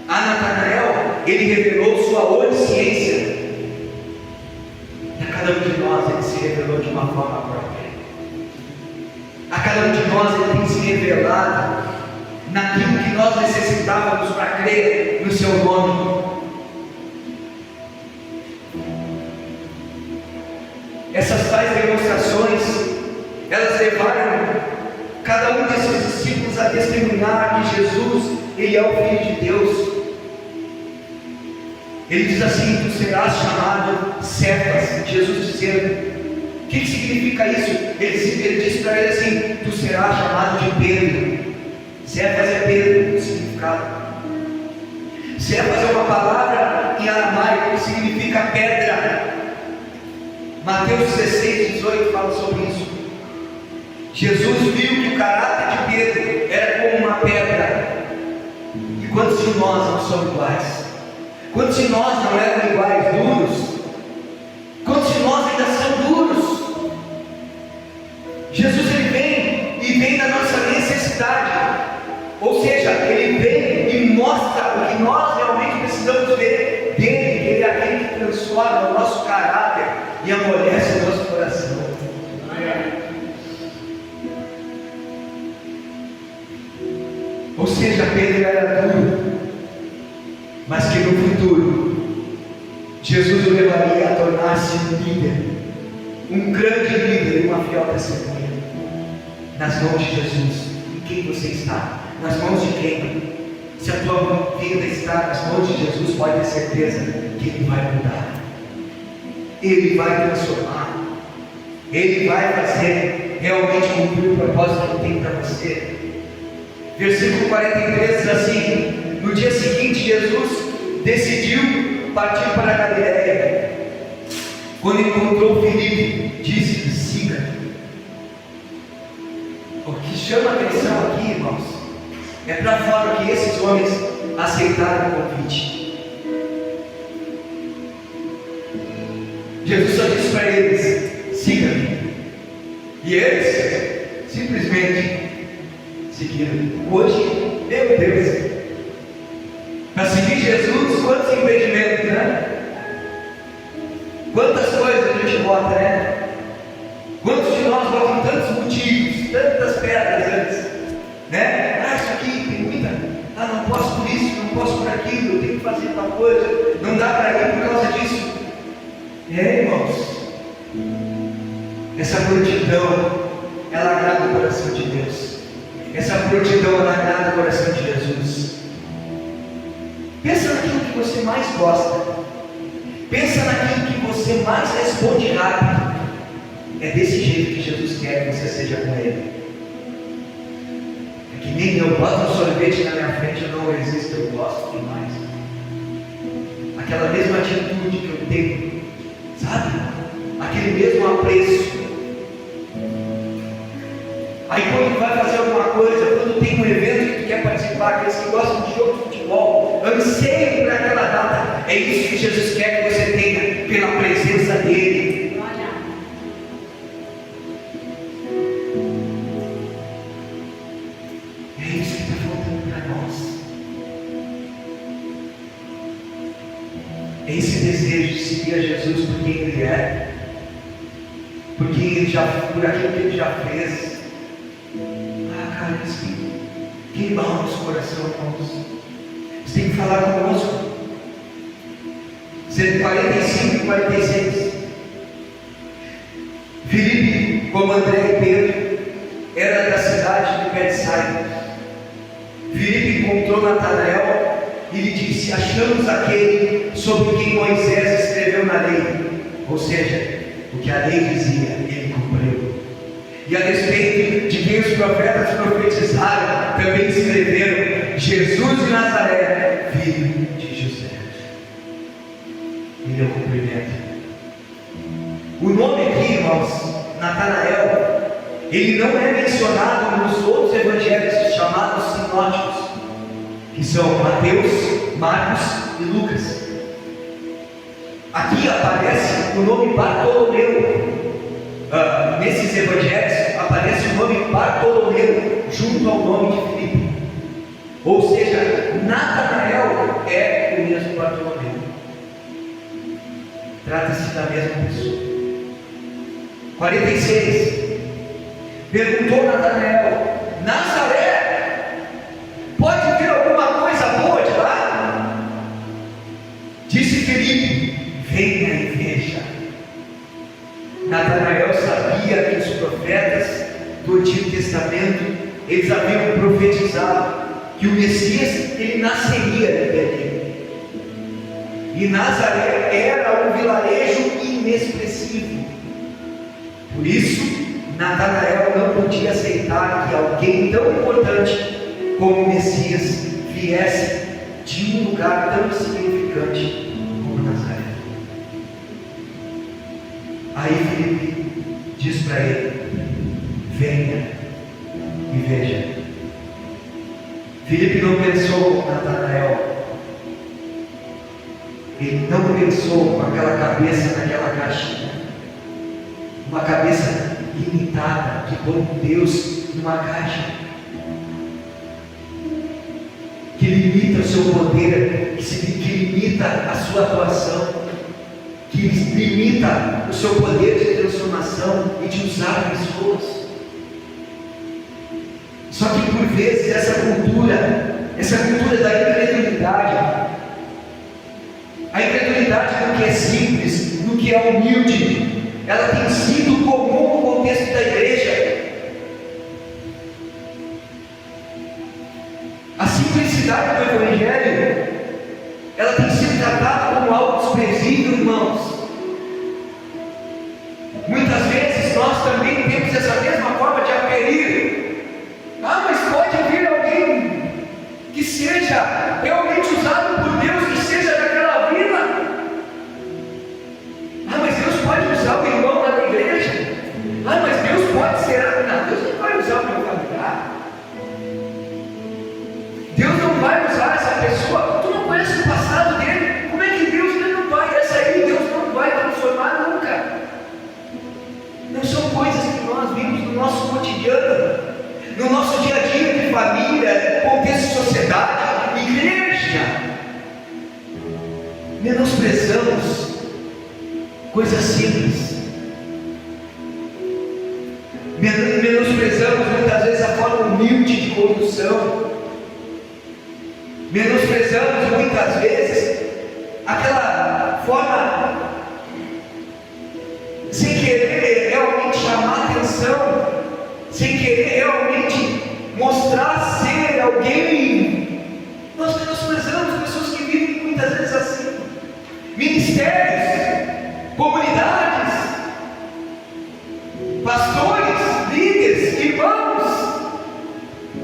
A: A Natanael, ele revelou sua onisciência. E a cada um de nós, ele se revelou de uma forma própria. A cada um de nós ele tem se revelado naquilo que nós necessitávamos para crer no seu nome. Essas tais demonstrações, elas levaram cada um desses discípulos a testemunhar que Jesus, ele é o Filho de Deus. Ele diz assim: tu serás chamado Cefas. Jesus dizendo, o que significa isso? Ele diz para ele assim: tu serás chamado de Pedro. Cefas é Pedro, o significado. Cefas é uma palavra em aramaico que significa pedra. Mateus 16:18 fala sobre isso. Jesus viu que o caráter de Pedro era como uma pedra. E quantos de nós não somos iguais? Quantos de nós não eram iguais, duros? Quantos de nós ainda são duros? Jesus ele vem da nossa necessidade, ou seja, ele vem e mostra o que nós realmente precisamos ver dele, que ele é aquele que transforma o nosso caráter e amolece o nosso coração. Ou seja, Pedro era duro, mas que no futuro Jesus o levaria a tornar-se um líder, um grande líder e uma fiel testemunha. Nas mãos de Jesus. Em quem você está? Nas mãos de quem? Se a tua vida está nas mãos de Jesus, pode ter certeza que Ele vai mudar, Ele vai transformar, Ele vai fazer realmente cumprir o propósito que Ele tem para você. Versículo 43 diz assim: no dia seguinte Jesus decidiu partir para a Galiléia. Quando encontrou Filipe, disse-lhe: siga-me. O que chama a atenção aqui, irmãos, é para fora que esses homens aceitaram o convite. Jesus só disse para eles: siga-me. E eles simplesmente seguiram. Hoje, meu Deus, para seguir Jesus, quantos impedimentos, né? Quantas coisas a gente bota, né? Quantos de nós botam tantos motivos, tantas pedras antes, né? Isso aqui tem muita, não posso por isso, não posso aquilo, eu tenho que fazer tal coisa, não dá para ir por causa disso. Irmãos, essa prontidão, ela agrada o coração de Deus. Essa prontidão, ela agrada o coração de Jesus. Pensa naquilo que você mais gosta. Pensa naquilo que você mais responde rápido. É desse jeito que Jesus quer que você seja com Ele. É que nem eu boto um sorvete na minha frente, eu não resisto, eu gosto demais. Aquela mesma atitude que eu tenho, sabe? Aquele mesmo apreço. Aí quando vai fazer alguma coisa, quando tem um evento que tu quer participar, aqueles que gostam de jogo de futebol, anseio por aquela data. É isso que Jesus quer que você tenha pela presença dEle. É isso que está faltando para nós. É esse desejo de seguir a Jesus por quem Ele é, por aquilo que Ele já fez. Cara, isso queima o nosso coração, irmãos. Você tem que falar conosco. 45 e 46. Filipe, como André e Pedro, era da cidade de Betsaida. Filipe encontrou Natanael e lhe disse: achamos aquele sobre quem Moisés escreveu na lei. Ou seja, o que a lei dizia, ele cumpriu. E a respeito de quem os profetas profetizaram, também escreveram: Jesus de Nazaré, filho de José. Ele é o cumprimento. O nome aqui, irmãos, Natanael, ele não é mencionado nos outros evangelhos chamados sinóticos, que são Mateus, Marcos e Lucas. Aqui aparece o nome Bartolomeu. Nesses evangelhos aparece o nome Bartolomeu junto ao nome de Filipe. Ou seja, Natanael é o mesmo Bartolomeu. Trata-se da mesma pessoa. 46. Perguntou Natanael: Nazaré, pode vir alguma coisa boa de lá? Disse Filipe: venha e veja. Natanael sabia que os profetas do Antigo Testamento, eles haviam profetizado que o Messias, ele nasceria em Belém. E Nazaré era um vilarejo inexpressivo. Por isso, Natanael não podia aceitar que alguém tão importante como o Messias viesse de um lugar tão insignificante como Nazaré. Aí Filipe diz para ele: venha e veja. Filipe não pensou com Natanael. Ele não pensou com aquela cabeça naquela caixinha. Uma cabeça limitada, que põe Deus numa caixa, que limita o seu poder, que limita a sua atuação, que limita o seu poder de transformação e de usar pessoas. Só que por vezes essa cultura da incredulidade, a incredulidade no que é simples, no que é humilde, ela tem sido comum no contexto da igreja. A simplicidade do Evangelho, ela tem sido tratada como algo desprezível, irmãos. Muitas vezes nós também temos essa mesma forma de aferir. Mas pode vir alguém que seja realmente usado por Deus, que seja daquela vila. Mas Deus pode usar o irmão lá da igreja. Mas Deus pode ser. Não, Deus não vai usar o meu familiar. Deus não vai usar essa pessoa. Tu não conhece o passado dele. Como é que Deus não vai? Essa aí Deus não vai transformar nunca. Não são coisas que nós vimos no nosso cotidiano, no nosso dia a dia de família, contexto de sociedade, igreja. Menosprezamos coisas simples. Menosprezamos muitas vezes a forma humilde de condução. Menosprezamos muitas muitas vezes aquela forma, sem querer realmente chamar atenção, sem querer realmente mostrar ser alguém. Nós menosprezamos pessoas que vivem muitas vezes assim. Ministérios, comunidades, pastores, líderes, irmãos,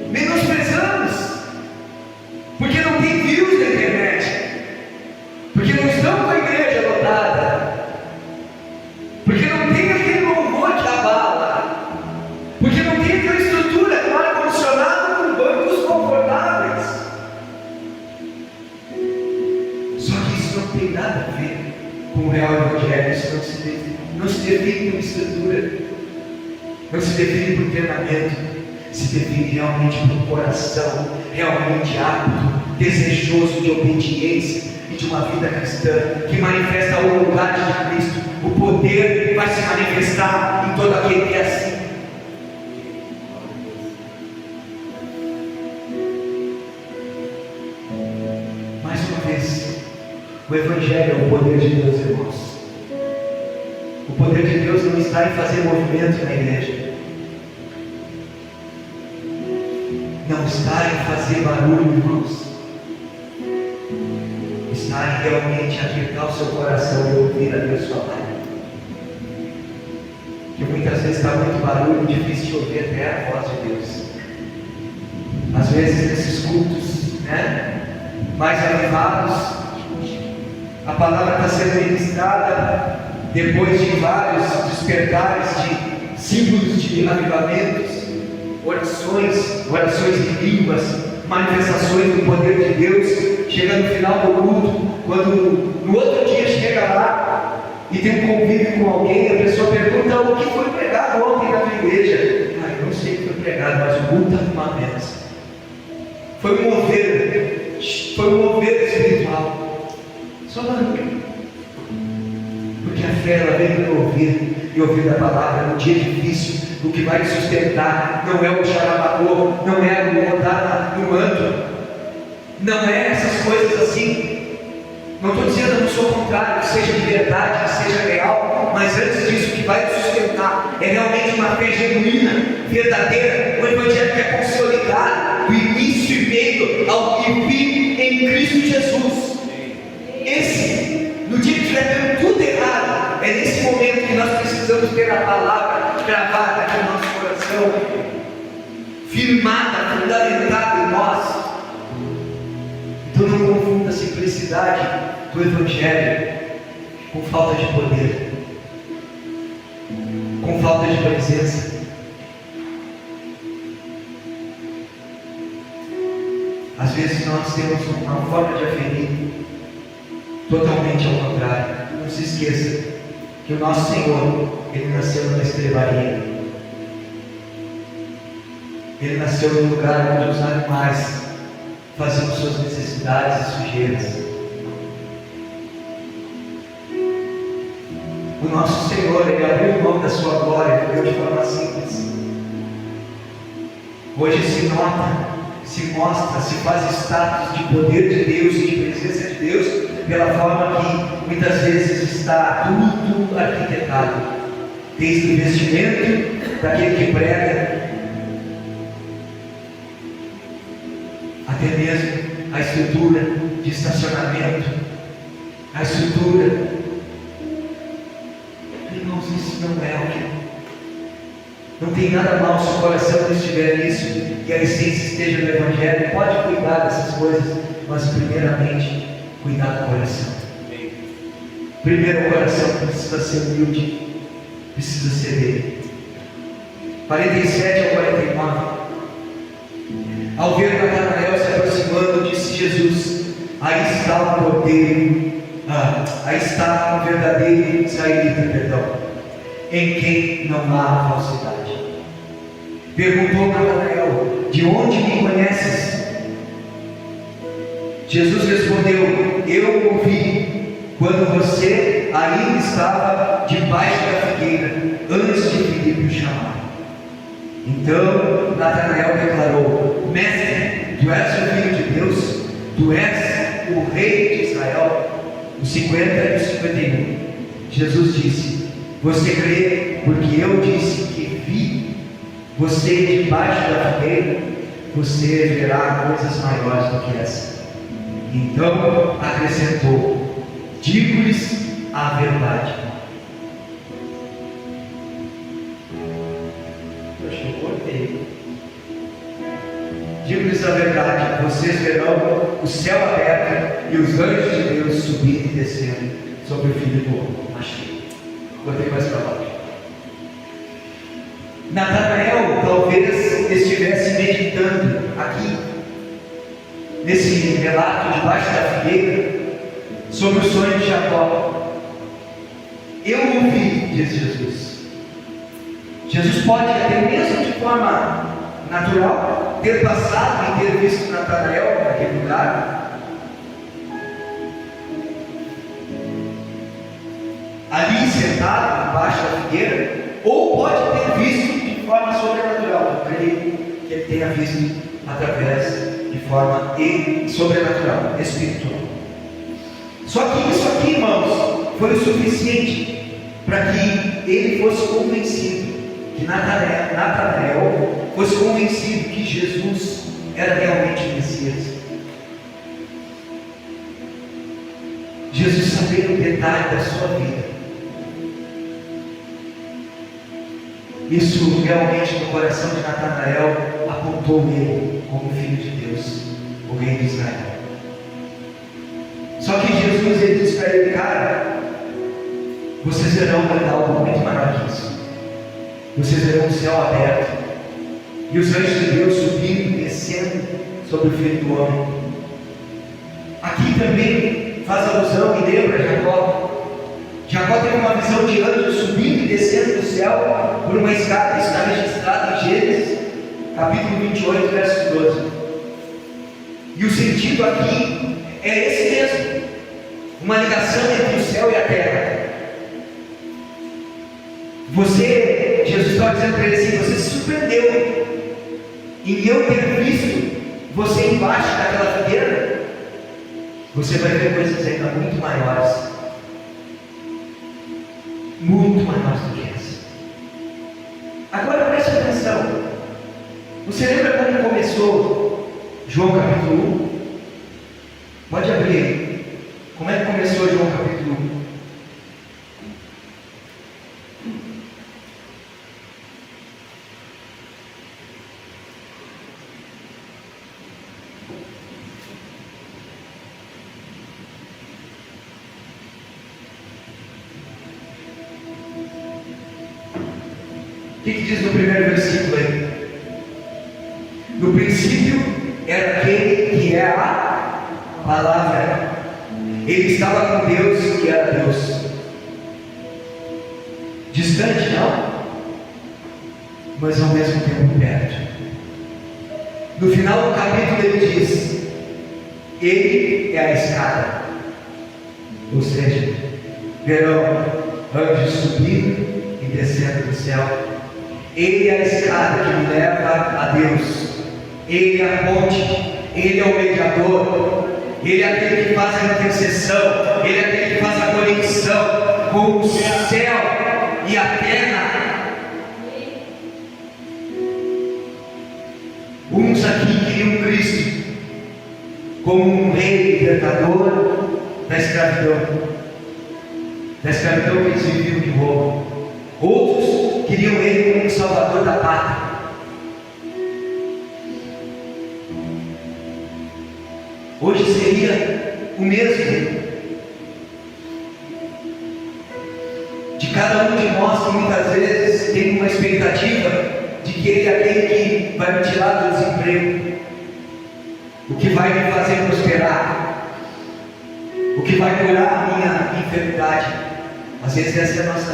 A: menosprezamos, porque não tem views na internet, porque não estão com a igreja lotada, porque não tem aquele louvor que abala, porque não tem aquela estrutura com ar-condicionado, com bancos confortáveis. Só que isso não tem nada a ver com o real evangelho. Isso não se define por estrutura, não se define por treinamento, se define realmente por coração, realmente apto, desejoso de obediência e de uma vida cristã, que manifesta a vontade de Cristo. O poder vai se manifestar em todo aquele que é assim. Mais uma vez, o Evangelho é o poder de Deus, irmãos. O poder de Deus não está em fazer movimento na igreja, não está em fazer barulho, irmãos, está em realmente aquietar o seu coração e ouvir a Deus falar. Que muitas vezes está muito barulho, difícil de ouvir até a voz de Deus. Às vezes nesses cultos, mais avivados, a palavra está sendo ministrada depois de vários despertares de símbolos de avivamentos, orações de línguas, manifestações do poder de Deus. Chega no final do culto, quando no outro dia chega lá e tem um convívio com alguém, a pessoa pergunta: o que foi pregado ontem na tua igreja? Eu não sei o que foi pregado, mas o culto está uma bênção. Foi um mover espiritual. Só barulho. Porque a fé, ela vem para ouvir e ouvir a palavra no dia difícil. O que vai te sustentar não é o xarabacô, não é o botar no manto, não é essas coisas assim. Não estou dizendo, não sou contrário, que seja de verdade, que seja real, mas antes disso, o que vai te sustentar é realmente uma fé genuína, verdadeira, um evangelho que é consolidado do início e meio ao fim em Cristo Jesus. Esse, no dia que estiver dando tudo errado, é nesse momento que nós precisamos ter a palavra gravada aqui no nosso coração, firmada, fundamentada em nós. Então não confunda a simplicidade do Evangelho com falta de poder, com falta de presença. Às vezes nós temos uma forma de aferir totalmente ao contrário. Não se esqueça que o nosso Senhor, Ele nasceu numa estrebaria. Ele nasceu no lugar onde os animais faziam suas necessidades e sujeiras. O nosso Senhor, Ele abriu mão da sua glória, Ele deu de forma simples. Hoje se nota, se mostra, se faz status de poder de Deus e de presença de Deus, pela forma que muitas vezes está tudo arquitetado, desde o vestimento daquele que prega, até mesmo a estrutura de estacionamento, a estrutura. Irmãos, isso não é o que. Não tem nada mal se o coração não estiver nisso e a essência esteja no Evangelho. Pode cuidar dessas coisas, mas primeiramente cuidar do coração. Primeiro, o coração precisa ser humilde, precisa ser dele. 47 ao 49. Ao ver Natanael se aproximando, disse Jesus: aí está o cordeiro, aí está o verdadeiro israelita, em quem não há falsidade. Perguntou Natanael: de onde me conheces? Jesus respondeu: eu ouvi quando você ainda estava debaixo da figueira, antes de Filipe o chamar. Então Natanael declarou: mestre, tu és o Filho de Deus, tu és o rei de Israel, os 50 e os 51, Jesus disse: você crê porque eu disse que vi você debaixo da figueira? Você verá coisas maiores do que essa. Então acrescentou: digo-lhes a verdade. Eu achei que cortei. Digo-lhes a verdade, vocês verão o céu aberto e os anjos de Deus subindo e descendo sobre o Filho do Homem. Achei. Botei mais para baixo. Natanael talvez estivesse meditando aqui, nesse relato debaixo da figueira, sobre o sonho de Jacó. Eu ouvi, diz Jesus. Jesus pode, até mesmo de forma natural, ter passado e ter visto Natanael naquele lugar, ali sentado embaixo da figueira, ou pode ter visto de forma sobrenatural. Eu creio que ele tenha visto através de forma sobrenatural, espiritual. Só que isso aqui, irmãos, foi o suficiente para que ele fosse convencido, que Natanael fosse convencido que Jesus era realmente o Messias. Jesus sabia o detalhe da sua vida. Isso realmente no coração de Natanael apontou ele como filho de Deus, o rei de Israel. Só que Jesus, ele disse para ele: cara, vocês verão algo muito maior que isso. Vocês verão o céu aberto e os anjos de Deus subindo e descendo sobre o Filho do Homem. Aqui também faz alusão e lembra Jacó. Jacó teve uma visão de anjos subindo e descendo do céu por uma escada. Isso está registrado em Gênesis, capítulo 28, verso 12. E o sentido aqui é esse mesmo: uma ligação entre o céu e a terra. Jesus está dizendo para ele assim: você se surpreendeu em eu ter visto você embaixo daquela figueira? Você vai ver coisas ainda muito maiores. Muito maiores do que essa. Agora preste atenção. Você lembra quando começou João capítulo 1? Pode abrir aí. Como é que começou João capítulo 1? O que diz no primeiro versículo aí? No princípio era aquele que é a palavra. Ele estava com Deus e era Deus. Distante não, mas ao mesmo tempo perto. No final do capítulo ele diz: ele é a escada. Ou seja, verão anjos subindo e descendo do céu. Ele é a escada que me leva a Deus. Ele é a ponte. Ele é o mediador. Ele é aquele que faz a intercessão. Ele é aquele que faz a conexão com o céu e a terra. Uns aqui queriam Cristo como um rei libertador da escravidão que eles viviam de Roma. Outros queriam ele como um salvador da pátria. Hoje seria o mesmo de cada um de nós que muitas vezes tem uma expectativa de que ele é aquele que vai me tirar do desemprego, o que vai me fazer prosperar, o que vai curar a minha enfermidade. Às vezes essa é a nossa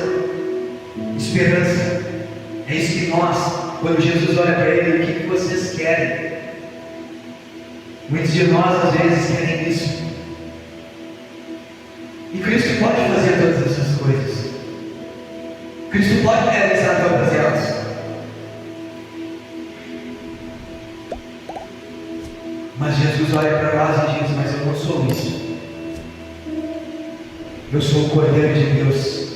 A: esperança. É isso que nós, quando Jesus olha para ele: o que vocês querem? Muitos de nós às vezes querem isso. E Cristo pode fazer todas essas coisas. Cristo pode realizar todas elas. Mas Jesus olha para nós e diz: mas eu não sou isso. Eu sou o Cordeiro de Deus,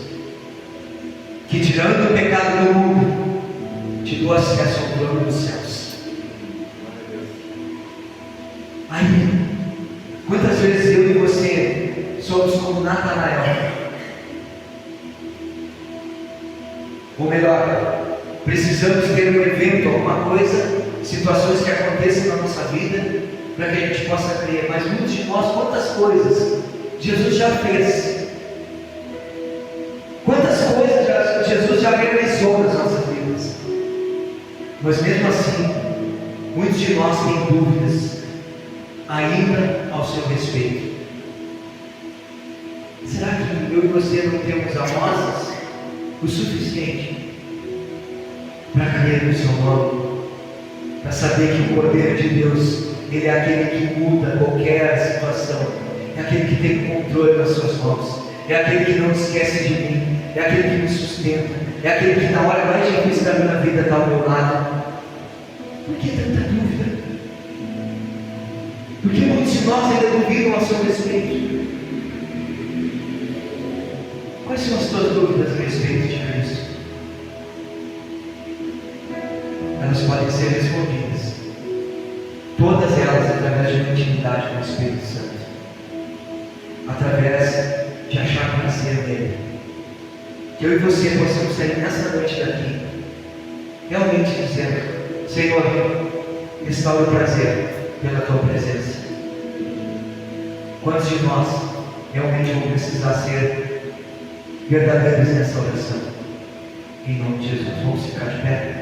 A: que tirando o pecado do mundo, te dou acesso ao trono dos céus. Aí, quantas vezes eu e você somos como Natanael? Ou melhor, precisamos ter um evento, alguma coisa, situações que aconteçam na nossa vida, para que a gente possa crer. Mas muitos de nós, quantas coisas Jesus já fez, quantas coisas Jesus já realizou nas nossas vidas, mas mesmo assim, muitos de nós têm dúvidas ainda ao seu respeito. Será que eu e você não temos amostras o suficiente para crer no seu nome, para saber que o Cordeiro de Deus, Ele é aquele que muda qualquer situação, é aquele que tem controle nas suas mãos, é aquele que não esquece de mim, é aquele que me sustenta, é aquele que na hora mais difícil da minha vida está ao meu lado? Por que tanta dúvida? Porque muitos de nós ainda duvidam a seu respeito. Quais são as tuas dúvidas a respeito de Cristo? Elas podem ser respondidas, todas elas através de uma intimidade com o Espírito Santo, através de achar prazer nele. Que eu e você possamos sair nessa noite daqui realmente dizendo: Senhor, restaura o prazer pela tua presença. Quantos de nós realmente vão precisar ser verdadeiros nessa oração? Em nome de Jesus, vamos ficar de pé.